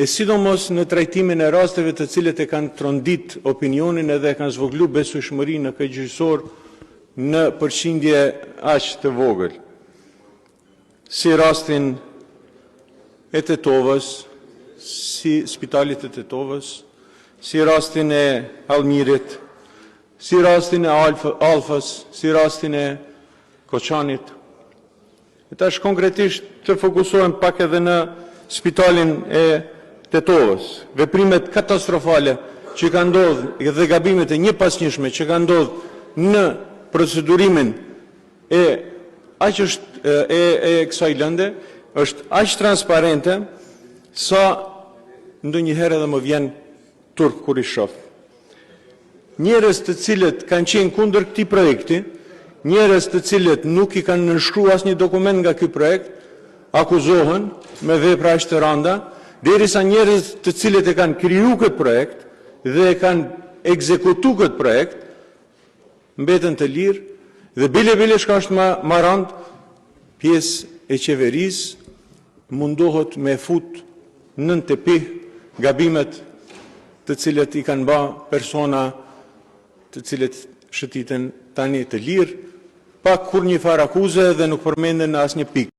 e sidomos në trajtimin e rasteve të cilët e kanë trondit opinionin edhe e kanë zvoglu besueshmërinë në kryqëzor në përqindje aq të vogël, si rastin e Tetovës, si spitalit e Tetovës, si rastin e Almirit, si rastin e Alfës, si rastin e Koçanit. E tash konkretisht të fokusohem pak edhe në spitalin e Tetovës. Veprimet katastrofale që ka ndodhur dhe gabimet e njëpasnjëshme që ka ndodhur në procedurimin e kësaj lënde është aq transparente sa ndonjëherë edhe më vjen turp kur i shoh. Njerëz të cilët kanë qenë kundër këtij projekti, njerëz të cilët nuk i kanë nënshkruar asnjë dokument nga ky projekt, akuzohen me vepra aq të rënda, derisa njerëz të cilët e kanë kriju këtë projekt dhe e kanë ekzekutuar këtë projekt mbeten të lirë dhe bile shka është ma rënd, pjesë e qeverisë mundohet me fut nën tepih gabimet të cilët i kanë bë persona të cilët shëtiten tani të lirë, pa kur një farë akuze dhe nuk përmenden në asnjë pikë.